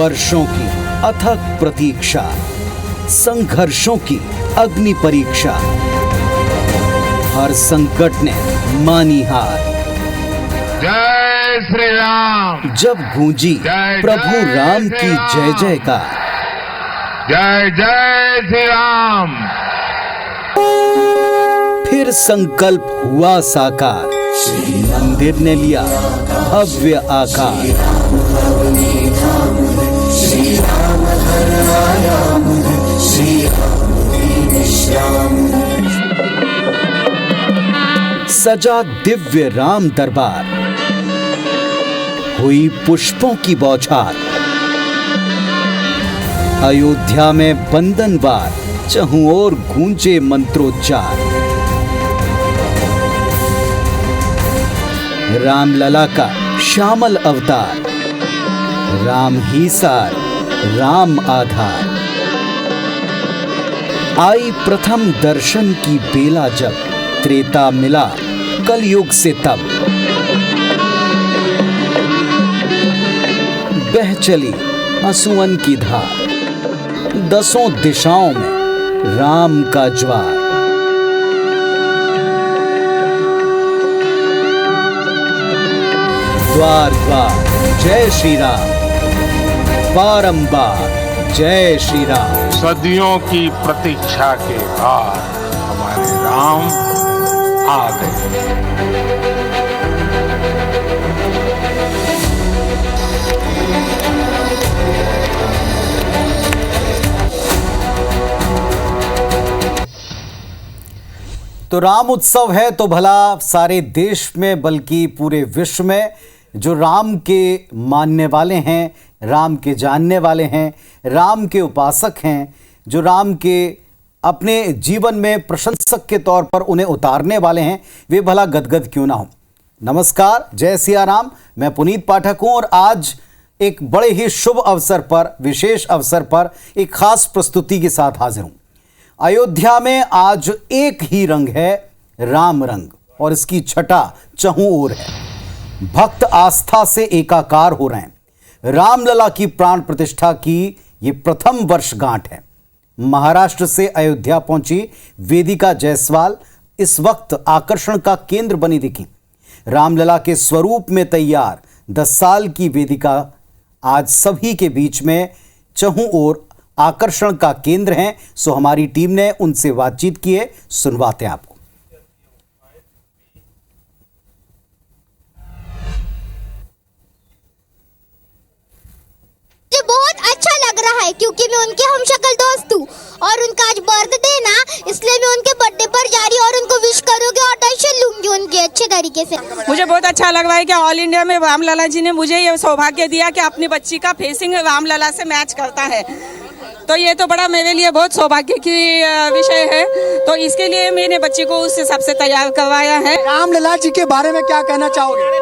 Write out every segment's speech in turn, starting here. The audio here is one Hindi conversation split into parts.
वर्षों की अथक प्रतीक्षा, संघर्षों की अग्नि परीक्षा, हर संकट ने मानी हार। जय श्री राम। जब गूंजी प्रभु राम की जय जयकार, जय जय श्री राम। फिर संकल्प हुआ साकार, मंदिर ने लिया भव्य आकार। सजा दिव्य राम दरबार, हुई पुष्पों की बौछार। अयोध्या में बंधनवार, चहुं ओर गूंजे मंत्रोच्चार। रामलला का श्यामल अवतार, राम ही सार, राम आधार। आई प्रथम दर्शन की बेला जब, त्रेता मिला कलयुग से तब। बह चली आंसुअन की धार, दसों दिशाओं में राम का ज्वार। द्वार द्वार जय श्री राम, बारंबार जय श्री राम। सदियों की प्रतीक्षा के बाद हमारे राम आ गए। तो राम उत्सव है तो भला सारे देश में बल्कि पूरे विश्व में जो राम के मानने वाले हैं, राम के जानने वाले हैं, राम के उपासक हैं, जो राम के अपने जीवन में प्रशंसक के तौर पर उन्हें उतारने वाले हैं, वे भला गदगद क्यों ना हो। नमस्कार, जय सिया राम। मैं पुनीत पाठक हूं और आज एक बड़े ही शुभ अवसर पर, विशेष अवसर पर एक खास प्रस्तुति के साथ हाजिर हूं। अयोध्या में आज एक ही रंग है, राम रंग, और इसकी छटा चहुं ओर है। भक्त आस्था से एकाकार हो रहे हैं। रामलला की प्राण प्रतिष्ठा की ये प्रथम वर्षगांठ है। महाराष्ट्र से अयोध्या पहुंची वेदिका जायसवाल इस वक्त आकर्षण का केंद्र बनी दिखी। रामलला के स्वरूप में तैयार 10 साल की वेदिका आज सभी के बीच में चहुं ओर आकर्षण का केंद्र हैं। सो हमारी टीम ने उनसे बातचीत की है, सुनवाते हैं आपको। मुझे बहुत अच्छा लग रहा है क्योंकि मैं उनके हमशक्ल दोस्त हूँ और उनका आज बर्थडे ना, इसलिए मैं उनके बर्थडे पर जा रही हूँ और उनको विश करूँगी और टेंशन लूंगी उनके अच्छे तरीके से। मुझे बहुत अच्छा लग रहा है कि ऑल इंडिया में रामलला जी ने मुझे ये सौभाग्य दिया कि अपनी बच्ची का फेसिंग रामलला से मैच करता है। तो ये तो बड़ा मेरे लिए बहुत सौभाग्य की विषय है। तो इसके लिए मैंने बच्ची को उस हिसाब से तैयार करवाया है। रामलला जी के बारे में क्या कहना चाहोगे?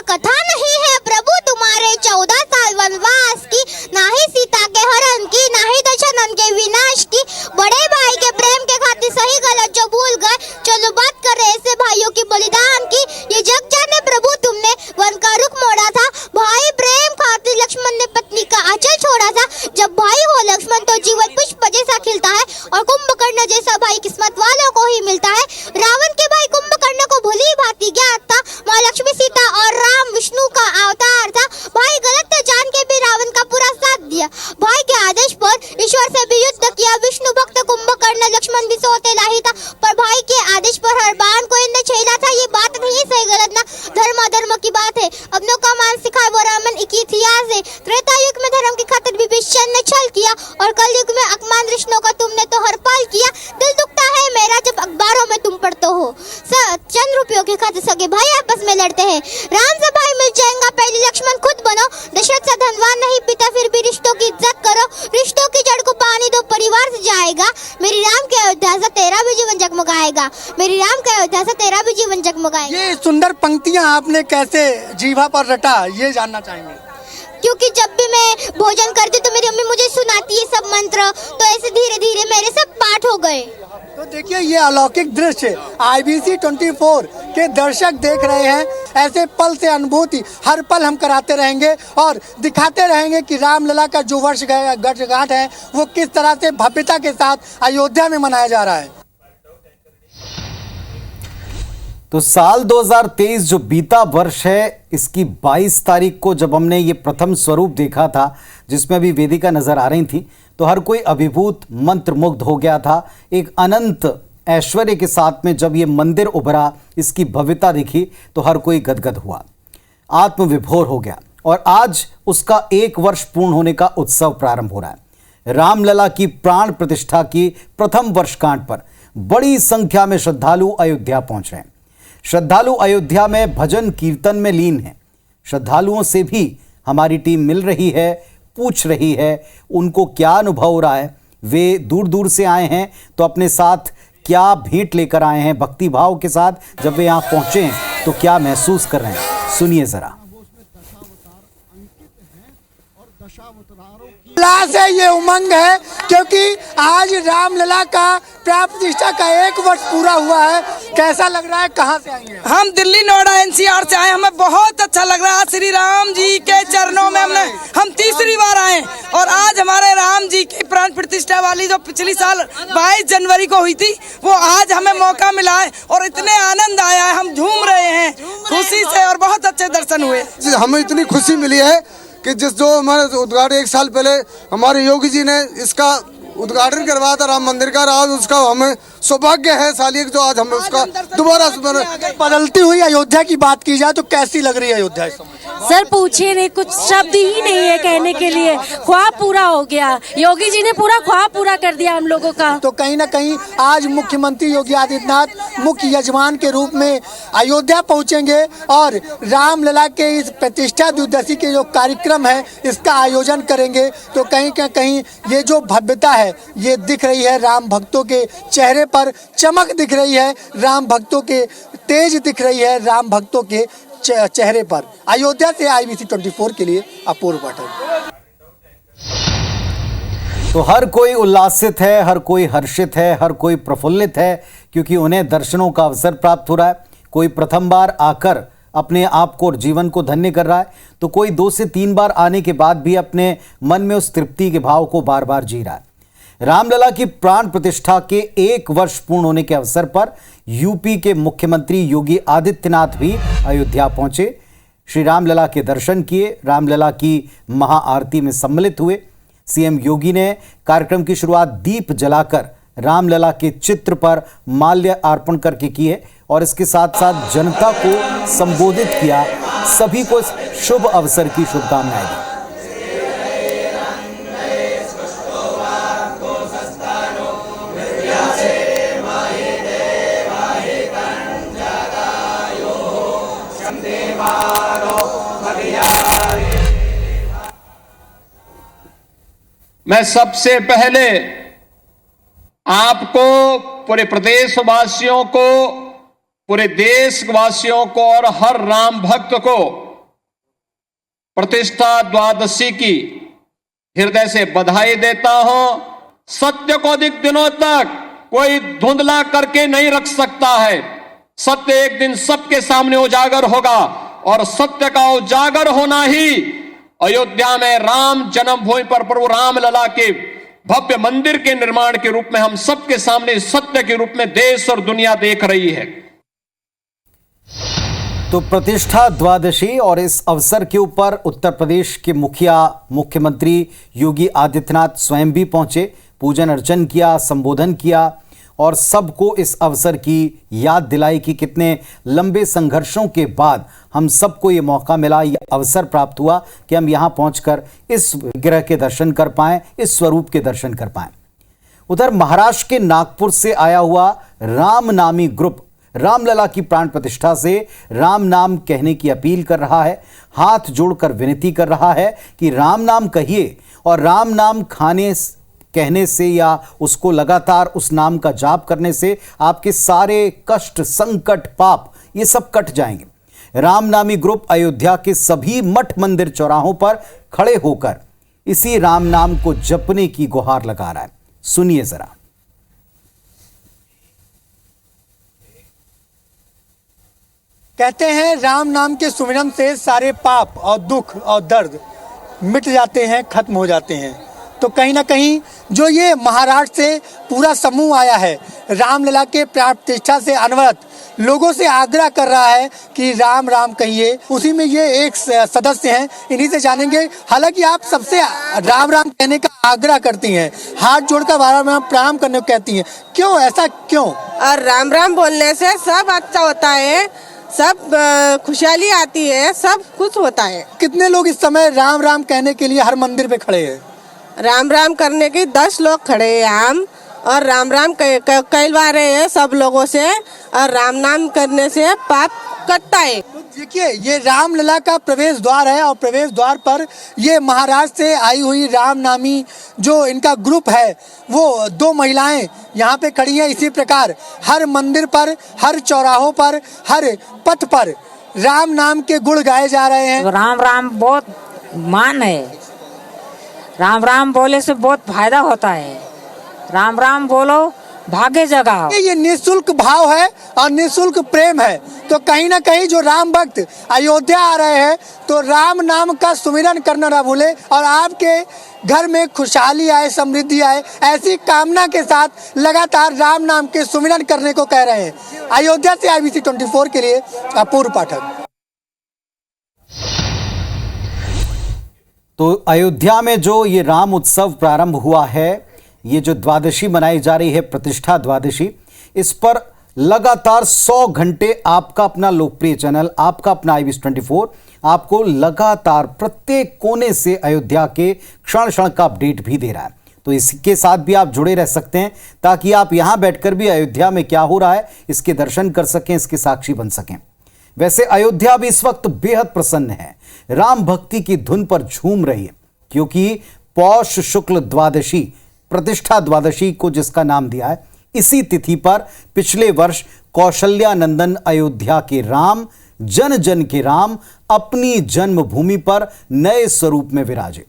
कथा नहीं है प्रभु तुम्हारे 14 साल वनवास की, ना ही सीता के हरण की, ना ही दशरथ के विनाश की। बड़े भाई के प्रेम के खातिर सही गलत जो भूल गए, चलो बात कर रहे ऐसे भाइयों की बलिदान की। ये जग जाने प्रभु तुमने वन का रुख मोड़ा था, भाई प्रेम खातिर लक्ष्मण ने पत्नी का आंचल छोड़ा था। जब भाई हो लक्ष्मण तो जीवन पुष्प जैसा खिलता है और कुंभकर्ण जैसा भाई किस्मत वालों को ही मिलता है। रावण के भाई कुंभकर्ण को भली भांति ज्ञात था, माँ लक्ष्मी सीता और राम विष्णु का अवतार था। भाई गलत जान के भी रावण का पूरा साथ दिया। भाई के आदेश पर ईश्वर से भी युद्ध किया। विष्णु भक्त कुंभकर्ण लक्ष्मण भी सोते नहीं था, पर भाई के आदेश पर हर बाण को इन्हें छेड़ा था। ये बात नहीं है सही गलत ना, धर्म अधर्म की बात है। अपनों का मान सिखाए वो रामन एक इतिहास है। त्रेता युग में धर्म की खातिर विभीषण ने छल किया और कल युग में अपमान कृष्णों का तुमने तो हर पाल किया। दिल दुखता है मेरा जब अखबारों में तुम पढ़ते हो, चंद रुपयों के खातिर सगे भाई आपस में लड़ते हैं। राम से भाई मिल जाएगा, पहले लक्ष्मण खुद बनो। दशरथ से धनवान नहीं पिता, फिर भी रिश्तों की इज्जत करो। रिश्तों की जड़ को पानी दो, परिवार से जाएगा। मेरी राम के अयोध्या से तेरा भी जीवन जगमगाएगा। मेरी राम के अयोध्या से तेरा भी जीवन जगमगाएगा। ये सुंदर पंक्तियां आपने कैसे जीवा पर रटा, ये जानना चाहेंगे। क्योंकि जब भी मैं भोजन करती तो मेरी अम्मी मुझे सुनाती है सब मंत्र, तो ऐसे धीरे धीरे मेरे सब पाठ हो गए। तो देखिए ये अलौकिक दृश्य IBC 24 के दर्शक देख रहे हैं। ऐसे पल से अनुभूति हर पल हम कराते रहेंगे और दिखाते रहेंगे कि रामलला का जो वर्षगांठ है वो किस तरह से भव्यता के साथ अयोध्या में मनाया जा रहा है। तो साल 2023 जो बीता वर्ष है, इसकी 22 तारीख को जब हमने ये प्रथम स्वरूप देखा था जिसमें अभी वेदिका नजर आ रही थी, तो हर कोई अभिभूत मंत्रमुग्ध हो गया था। एक अनंत ऐश्वर्य के साथ में जब ये मंदिर उभरा, इसकी भव्यता दिखी तो हर कोई गदगद हुआ, आत्मविभोर हो गया। और आज उसका 1 वर्ष पूर्ण होने का उत्सव प्रारंभ हो रहा है। रामलला की प्राण प्रतिष्ठा की प्रथम वर्षगांठ पर बड़ी संख्या में श्रद्धालु अयोध्या पहुंच रहे हैं। श्रद्धालु अयोध्या में भजन कीर्तन में लीन हैं। श्रद्धालुओं से भी हमारी टीम मिल रही है, पूछ रही है उनको क्या अनुभव हो रहा है। वे दूर दूर से आए हैं तो अपने साथ क्या भेंट लेकर आए हैं, भक्ति भाव के साथ जब वे यहाँ पहुंचे हैं तो क्या महसूस कर रहे हैं, सुनिए जरा। लला से ये उमंग है क्योंकि आज रामलला का प्राण प्रतिष्ठा का 1 वर्ष पूरा हुआ है। कैसा लग रहा है, कहाँ से आई हैं? हम दिल्ली नोएडा एनसीआर से आए, हमें बहुत अच्छा लग रहा है। श्री राम जी के चरणों में हम तीसरी बार आए और आज हमारे राम जी की प्राण प्रतिष्ठा वाली जो पिछली साल 22 जनवरी को हुई थी वो आज हमें मौका मिला है और इतने आनंद आया है, हम झूम रहे हैं खुशी से और बहुत अच्छे दर्शन हुए। हमें इतनी खुशी मिली है कि जो हमारे उद्घाटन 1 साल पहले हमारे योगी जी ने इसका उद्घाटन करवाया था राम मंदिर का, आज उसका हमें सौभाग्य है सालिक जो आज हमें उसका दोबारा बदलती हुई अयोध्या की बात की जाए तो कैसी लग रही है अयोध्या इस समय? सर पूछिए नहीं, कुछ शब्द ही नहीं है कहने के लिए। ख्वाब पूरा हो गया, योगी जी ने पूरा ख्वाब पूरा कर दिया हम लोगों का। तो कहीं ना कहीं आज मुख्यमंत्री योगी आदित्यनाथ मुख्य यजमान के रूप में अयोध्या पहुंचेंगे और रामलला के इस प्रतिष्ठा द्वादशी के जो कार्यक्रम है इसका आयोजन करेंगे। तो कहीं ना कहीं ये जो भव्यता है ये दिख रही है, राम भक्तों के चेहरे पर चमक दिख रही है, राम भक्तों के तेज दिख रही है, राम भक्तों के चेहरे पर। अयोध्या से IBC 24 के लिए अपूर्व पाठक। तो हर कोई उल्लासित है, हर कोई हर्षित है, हर कोई प्रफुल्लित है क्योंकि उन्हें दर्शनों का अवसर प्राप्त हो रहा है। कोई प्रथम बार आकर अपने आप को और जीवन को धन्य कर रहा है तो कोई 2 से 3 बार आने के बाद भी अपने मन में उस तृप्ति के भाव को बार बार जी रहा है। रामलला की प्राण प्रतिष्ठा के 1 वर्ष पूर्ण होने के अवसर पर यूपी के मुख्यमंत्री योगी आदित्यनाथ भी अयोध्या पहुंचे, श्री रामलला के दर्शन किए, रामलला की महाआरती में सम्मिलित हुए। सीएम योगी ने कार्यक्रम की शुरुआत दीप जलाकर रामलला के चित्र पर माल्य अर्पण करके की है और इसके साथ साथ जनता को संबोधित किया, सभी को इस शुभ अवसर की शुभकामनाएं दी। मैं सबसे पहले आपको, पूरे प्रदेशवासियों को, पूरे देशवासियों को और हर राम भक्त को प्रतिष्ठा द्वादशी की हृदय से बधाई देता हूं। सत्य को अधिक दिनों तक कोई धुंधला करके नहीं रख सकता है। सत्य एक दिन सबके सामने उजागर होगा और सत्य का उजागर होना ही अयोध्या में राम जन्मभूमि पर प्रभु रामलला के भव्य मंदिर के निर्माण के रूप में हम सबके सामने सत्य के रूप में देश और दुनिया देख रही है। तो प्रतिष्ठा द्वादशी और इस अवसर के ऊपर उत्तर प्रदेश के मुख्यमंत्री योगी आदित्यनाथ स्वयं भी पहुंचे, पूजन अर्चन किया, संबोधन किया और सबको इस अवसर की याद दिलाई कि कितने लंबे संघर्षों के बाद हम सबको ये मौका मिला, ये अवसर प्राप्त हुआ कि हम यहाँ पहुंचकर इस विग्रह के दर्शन कर पाएं, इस स्वरूप के दर्शन कर पाएं। उधर महाराष्ट्र के नागपुर से आया हुआ राम नामी ग्रुप रामलला की प्राण प्रतिष्ठा से राम नाम कहने की अपील कर रहा है, हाथ जोड़कर विनती कर रहा है कि राम नाम कहिए और राम नाम कहने से या उसको लगातार उस नाम का जाप करने से आपके सारे कष्ट, संकट, पाप ये सब कट जाएंगे। रामनामी ग्रुप अयोध्या के सभी मठ मंदिर चौराहों पर खड़े होकर इसी राम नाम को जपने की गुहार लगा रहा है। सुनिए जरा। कहते हैं राम नाम के सुमिरन से सारे पाप और दुख और दर्द मिट जाते हैं, खत्म हो जाते हैं। तो कहीं ना कहीं जो ये महाराष्ट्र से पूरा समूह आया है, रामलला के प्राण प्रतिष्ठा से अनवरत लोगों से आग्रह कर रहा है कि राम राम कहिए, उसी में ये एक सदस्य हैं, इन्हीं से जानेंगे। हालांकि आप सबसे राम राम कहने का आग्रह करती हैं, हाथ जोड़कर बार-बार प्रणाम करने को कहती हैं, क्यों, ऐसा क्यों? और राम राम बोलने से सब अच्छा होता है, सब खुशहाली आती है, सब कुछ होता है। कितने लोग इस समय राम राम कहने के लिए हर मंदिर पे खड़े हैं? राम राम करने के 10 लोग खड़े हैं हम, और राम राम कहलवा रहे हैं सब लोगों से, और राम नाम करने से पाप कटता है। तो देखिए, ये रामलला का प्रवेश द्वार है और प्रवेश द्वार पर ये महाराष्ट्र से आई हुई राम नामी जो इनका ग्रुप है, वो 2 महिलाएं यहाँ पे खड़ी हैं। इसी प्रकार हर मंदिर पर, हर चौराहों पर, हर पथ पर राम नाम के गुण गाए जा रहे हैं। राम राम बहुत मान है, राम राम बोले से बहुत फायदा होता है, राम राम बोलो भाग्य जगाओ। ये निःशुल्क भाव है और निःशुल्क प्रेम है। तो कहीं ना कहीं जो राम भक्त अयोध्या आ रहे हैं तो राम नाम का सुमिरन करना ना भूले, और आपके घर में खुशहाली आए, समृद्धि आए, ऐसी कामना के साथ लगातार राम नाम के सुमिरन करने को कह रहे हैं। अयोध्या से IBC 24 के लिए अपूर्व पाठक। तो अयोध्या में जो ये राम उत्सव प्रारंभ हुआ है, ये जो द्वादशी मनाई जा रही है, प्रतिष्ठा द्वादशी, इस पर लगातार 100 घंटे आपका अपना लोकप्रिय चैनल, आपका अपना IBC 24 आपको लगातार प्रत्येक कोने से अयोध्या के क्षण क्षण का अपडेट भी दे रहा है। तो इसके साथ भी आप जुड़े रह सकते हैं ताकि आप यहां बैठकर भी अयोध्या में क्या हो रहा है इसके दर्शन कर सकें, इसके साक्षी बन सकें। वैसे अयोध्या भी इस वक्त बेहद प्रसन्न है, राम भक्ति की धुन पर झूम रही है, क्योंकि पौष शुक्ल द्वादशी, प्रतिष्ठा द्वादशी को जिसका नाम दिया है, इसी तिथि पर पिछले वर्ष कौशल्यानंदन अयोध्या के राम, जन जन के राम, अपनी जन्मभूमि पर नए स्वरूप में विराजे।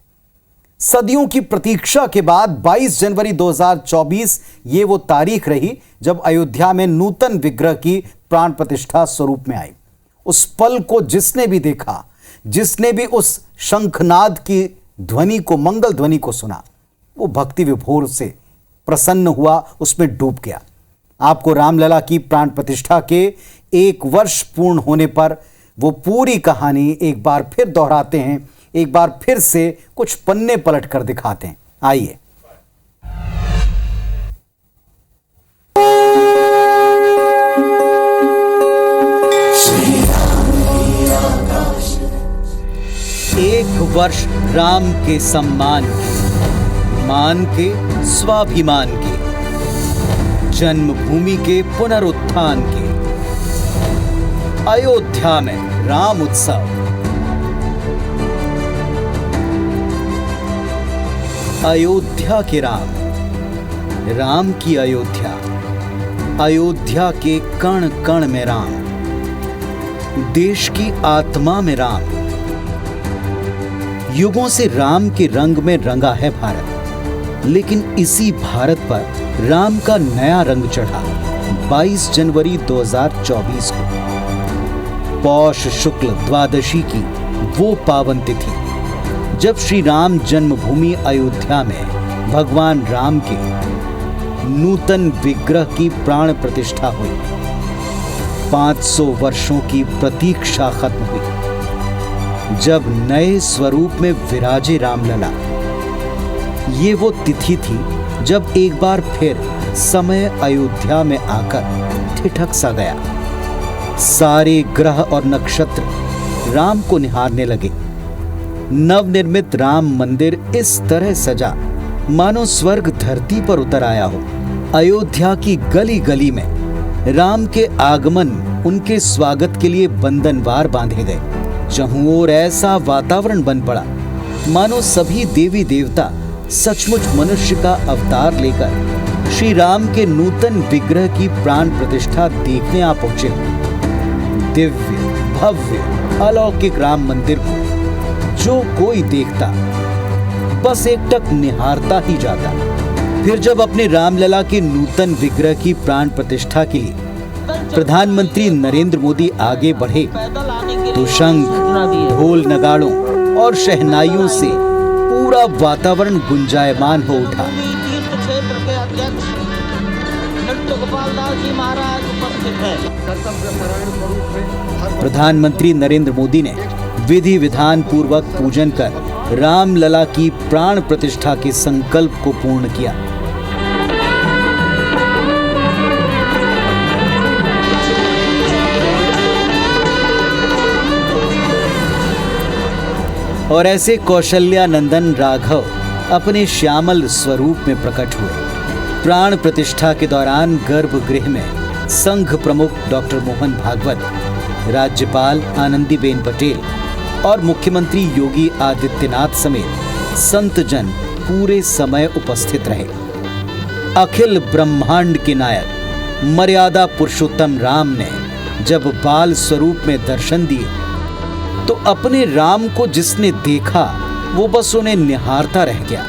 सदियों की प्रतीक्षा के बाद 22 जनवरी 2024 ये वो तारीख रही जब अयोध्या में नूतन विग्रह की प्राण प्रतिष्ठा स्वरूप में आई। उस पल को जिसने भी देखा, जिसने भी उस शंखनाद की ध्वनि को, मंगल ध्वनि को सुना, वो भक्ति विभोर से प्रसन्न हुआ, उसमें डूब गया। आपको रामलला की प्राण प्रतिष्ठा के 1 वर्ष पूर्ण होने पर वो पूरी कहानी एक बार फिर दोहराते हैं, एक बार फिर से कुछ पन्ने पलट कर दिखाते हैं। आइए। एक वर्ष राम के सम्मान के, मान के, स्वाभिमान के, जन्मभूमि के पुनरुत्थान के, अयोध्या में राम उत्सव। अयोध्या के राम, राम की अयोध्या, अयोध्या के कण कण में राम, देश की आत्मा में राम। युगों से राम के रंग में रंगा है भारत, लेकिन इसी भारत पर राम का नया रंग चढ़ा 22 जनवरी 2024 को, पौष शुक्ल द्वादशी की वो पावन तिथि जब श्री राम जन्मभूमि अयोध्या में भगवान राम के नूतन विग्रह की प्राण प्रतिष्ठा हुई। 500 वर्षों की प्रतीक्षा खत्म हुई जब नए स्वरूप में विराजे रामलला। ये वो तिथि थी जब एक बार फिर समय अयोध्या में आकर ठिठक सा गया। सारे ग्रह और नक्षत्र राम को निहारने लगे। नवनिर्मित राम मंदिर इस तरह सजा मानो स्वर्ग धरती पर उतर आया हो। अयोध्या की गली गली में राम के आगमन, उनके स्वागत के लिए बंधनवार बांधे गए। जहाँ और ऐसा वातावरण बन पड़ा मानो सभी देवी देवता सचमुच मनुष्य का अवतार लेकर श्री राम के नूतन विग्रह की प्राण प्रतिष्ठा देखने आ पहुंचे। दिव्य भव्य अलौकिक राम मंदिर को जो कोई देखता बस एकटक निहारता ही जाता। फिर जब अपने रामलला के नूतन विग्रह की प्राण प्रतिष्ठा के लिए प्रधानमंत्री नरेंद्र मोदी आगे बढ़े तो शंख, ढोल, नगाड़ों और शहनाइयों से पूरा वातावरण गुंजायमान हो उठा। प्रधानमंत्री नरेंद्र मोदी ने विधि विधान पूर्वक पूजन कर रामलला की प्राण प्रतिष्ठा के संकल्प को पूर्ण किया। और ऐसे कौशल्यानंदन राघव अपने श्यामल स्वरूप में प्रकट हुए। प्राण प्रतिष्ठा के दौरान गर्भगृह में संघ प्रमुख डॉक्टर मोहन भागवत, राज्यपाल आनंदीबेन पटेल और मुख्यमंत्री योगी आदित्यनाथ समेत संत जन पूरे समय उपस्थित रहे। अखिल ब्रह्मांड के नायक मर्यादा पुरुषोत्तम राम ने जब बाल स्वरूप में दर्शन दिए तो अपने राम को जिसने देखा वो बस उन्हें निहारता रह गया।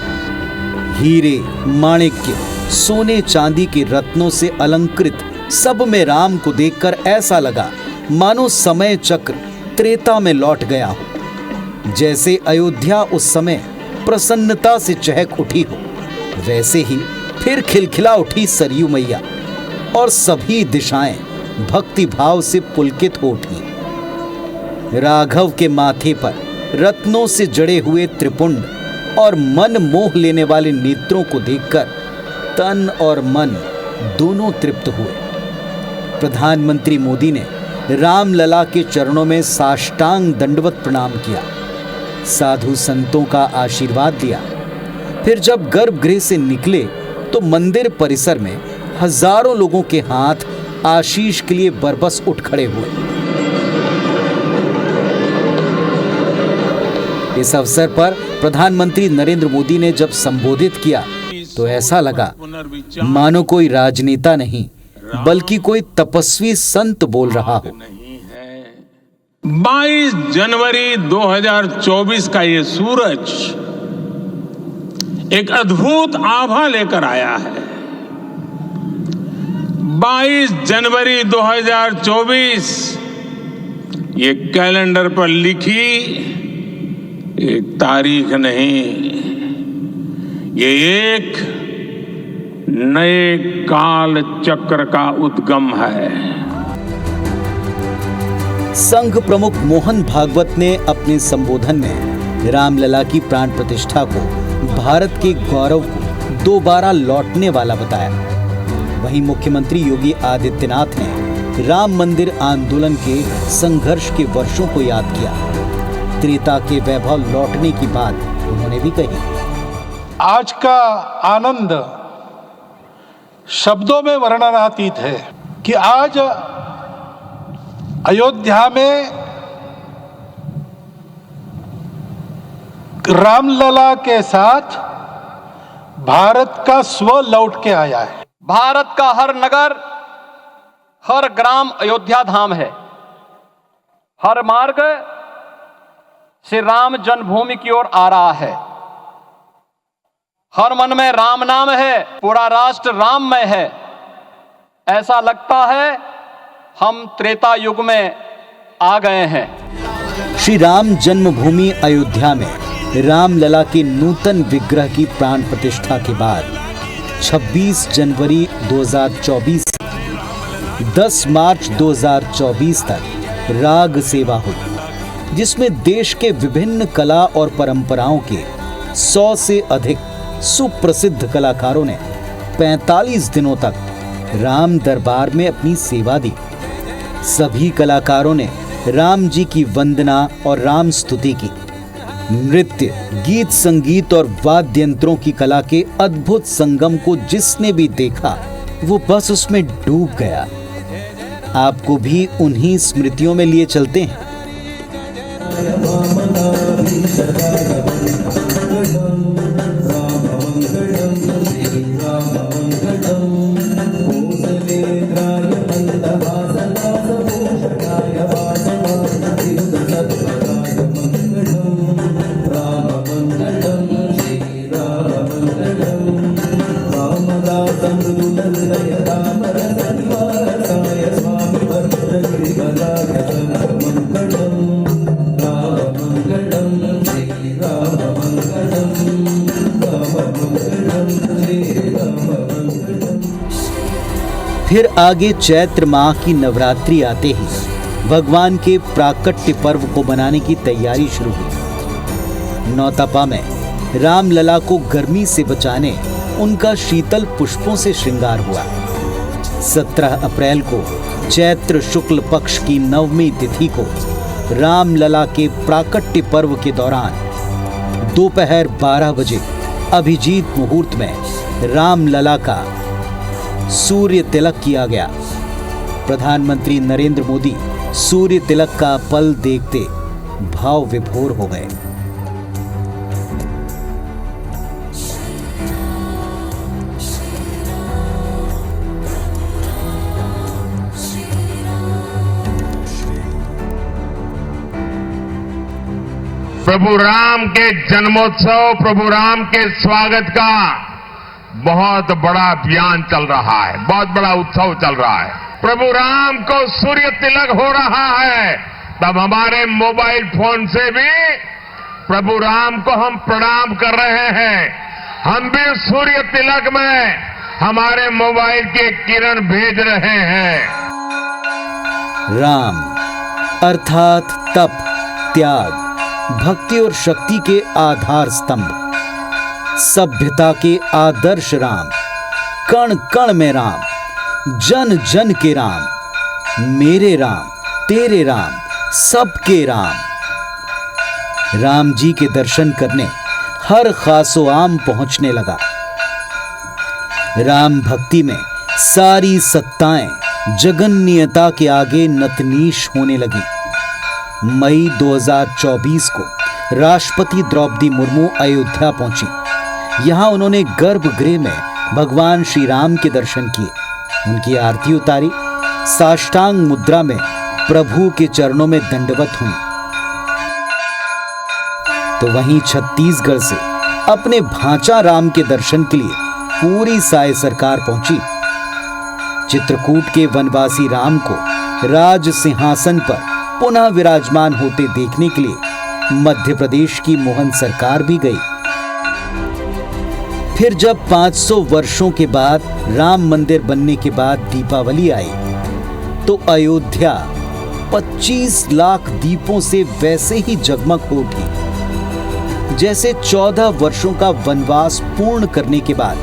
हीरे, माणिक्य, सोने चांदी के रत्नों से अलंकृत सब में राम को देखकर ऐसा लगा मानो समय चक्र त्रेता में लौट गया हो। जैसे अयोध्या उस समय प्रसन्नता से चहक उठी हो, वैसे ही फिर खिलखिला उठी सरयू मैया और सभी दिशाएं भक्ति भाव से पुलकित हो उठी। राघव के माथे पर रत्नों से जड़े हुए त्रिपुंड और मन मोह लेने वाले नेत्रों को देखकर तन और मन दोनों तृप्त हुए। प्रधानमंत्री मोदी ने रामलला के चरणों में साष्टांग दंडवत प्रणाम किया, साधु संतों का आशीर्वाद लिया। फिर जब गर्भगृह से निकले तो मंदिर परिसर में हजारों लोगों के हाथ आशीष के लिए बरबस उठ खड़े हुए। इस अवसर पर प्रधानमंत्री नरेंद्र मोदी ने जब संबोधित किया तो ऐसा लगा मानो कोई राजनेता नहीं बल्कि कोई तपस्वी संत बोल रहा हो। 22 जनवरी 2024 का ये सूरज एक अद्भुत आभा लेकर आया है। 22 जनवरी 2024 ये कैलेंडर पर लिखी एक तारीख नहीं, ये एक नए काल चक्र का उद्गम है। संघ प्रमुख मोहन भागवत ने अपने संबोधन में रामलला की प्राण प्रतिष्ठा को भारत के गौरव को दोबारा लौटने वाला बताया। वहीं मुख्यमंत्री योगी आदित्यनाथ ने राम मंदिर आंदोलन के संघर्ष के वर्षों को याद किया। त्रेता के वैभव लौटने की बात उन्होंने भी कही। आज का आनंद शब्दों में वर्णनातीत है कि आज अयोध्या में रामलला के साथ भारत का स्व लौट के आया है। भारत का हर नगर, हर ग्राम अयोध्या धाम है। हर मार्ग से राम जन्मभूमि की ओर आ रहा है। हर मन में राम नाम है, पूरा राष्ट्र राममय है। ऐसा लगता है हम त्रेता युग में आ गए हैं। श्री राम जन्मभूमि अयोध्या में रामलला के नूतन विग्रह की प्राण प्रतिष्ठा के बाद 26 जनवरी 2024 से 10 मार्च 2024 तक राग सेवा हुई, जिसमें देश के विभिन्न कला और परंपराओं के 100 से अधिक सुप्रसिद्ध कलाकारों ने 45 दिनों तक राम दरबार में अपनी सेवा दी। सभी कलाकारों ने राम जी की वंदना और राम स्तुति की। नृत्य, गीत, संगीत और वाद्य यंत्रों की कला के अद्भुत संगम को जिसने भी देखा वो बस उसमें डूब गया। आपको भी उन्हीं स्मृतियों में लिए चलते हैं। रामदास फिर आगे चैत्र माह की नवरात्रि आते ही भगवान के प्राकट्य पर्व को मनाने की तैयारी शुरू हुई। नौतपा में रामलला को गर्मी से बचाने उनका शीतल पुष्पों से श्रृंगार हुआ। 17 अप्रैल को चैत्र शुक्ल पक्ष की नवमी तिथि को रामलला के प्राकट्य पर्व के दौरान दोपहर 12 बजे अभिजीत मुहूर्त में रामलला का सूर्य तिलक किया गया। प्रधानमंत्री नरेंद्र मोदी सूर्य तिलक का पल देखते भाव विभोर हो गए। प्रभु राम के जन्मोत्सव, प्रभु राम के स्वागत का बहुत बड़ा अभियान चल रहा है, बहुत बड़ा उत्सव चल रहा है। प्रभु राम को सूर्य तिलक हो रहा है, तब हमारे मोबाइल फोन से भी प्रभु राम को हम प्रणाम कर रहे हैं। हम भी सूर्य तिलक में हमारे मोबाइल की किरण भेज रहे हैं। राम अर्थात तप, त्याग, भक्ति और शक्ति के आधार स्तंभ, सभ्यता के आदर्श राम, कण कण में राम, जन जन के राम, मेरे राम, तेरे राम, सबके राम। राम जी के दर्शन करने हर खासो आम पहुंचने लगा। राम भक्ति में सारी सत्ताएं जगन्यता के आगे नतनीश होने लगी। मई 2024 को राष्ट्रपति द्रौपदी मुर्मू अयोध्या पहुंची। यहां उन्होंने गर्भगृह में भगवान श्री राम के दर्शन किए, उनकी आरती उतारी, साष्टांग मुद्रा में प्रभु के चरणों में दंडवत हुई। तो वहीं छत्तीसगढ़ से अपने भांचा राम के दर्शन के लिए पूरी साय सरकार पहुंची। चित्रकूट के वनवासी राम को राज सिंहासन पर पुनः विराजमान होते देखने के लिए मध्य प्रदेश की मोहन सरकार भी गई। फिर जब 500 वर्षों के बाद राम मंदिर बनने के बाद दीपावली आई, तो अयोध्या 25 लाख दीपों से वैसे ही जगमग हो उठी जैसे 14 वर्षों का वनवास पूर्ण करने के बाद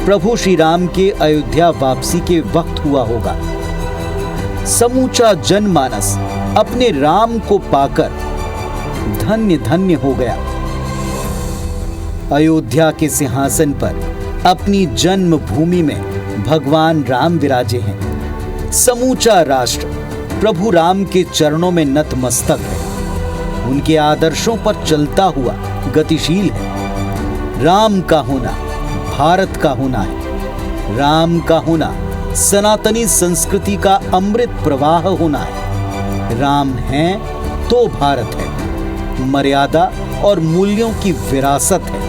प्रभु श्री राम के अयोध्या वापसी के वक्त हुआ होगा। समूचा जनमानस अपने राम को पाकर धन्य धन्य हो गया। अयोध्या के सिंहासन पर अपनी जन्मभूमि में भगवान राम विराजे हैं। समूचा राष्ट्र प्रभु राम के चरणों में नतमस्तक है, उनके आदर्शों पर चलता हुआ गतिशील है। राम का होना भारत का होना है। राम का होना सनातनी संस्कृति का अमृत प्रवाह होना है। राम है तो भारत है, मर्यादा और मूल्यों की विरासत है।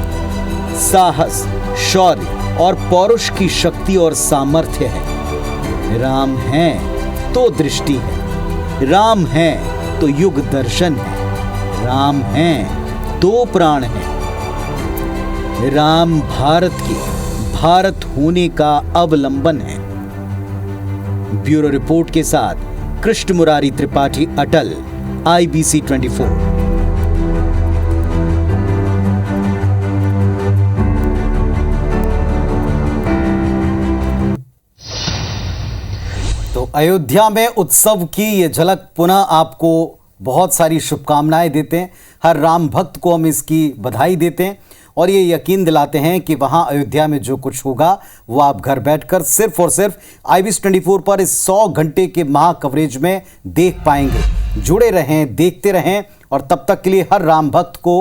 साहस, शौर्य और पौरुष की शक्ति और सामर्थ्य है। राम है तो दृष्टि है। राम है तो युग दर्शन है। राम है तो प्राण है। राम भारत के भारत होने का अवलंबन है। ब्यूरो रिपोर्ट के साथ कृष्ण मुरारी त्रिपाठी, अटल, IBC 24। तो अयोध्या में उत्सव की ये झलक पुनः आपको बहुत सारी शुभकामनाएं देते हैं। हर राम भक्त को हम इसकी बधाई देते हैं और ये यकीन दिलाते हैं कि वहाँ अयोध्या में जो कुछ होगा वो आप घर बैठकर सिर्फ और सिर्फ IBC 24 पर इस 100 घंटे के महा कवरेज में देख पाएंगे। जुड़े रहें, देखते रहें और तब तक के लिए हर राम भक्त को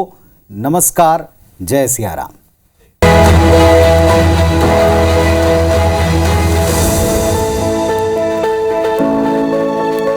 नमस्कार। जय सिया राम।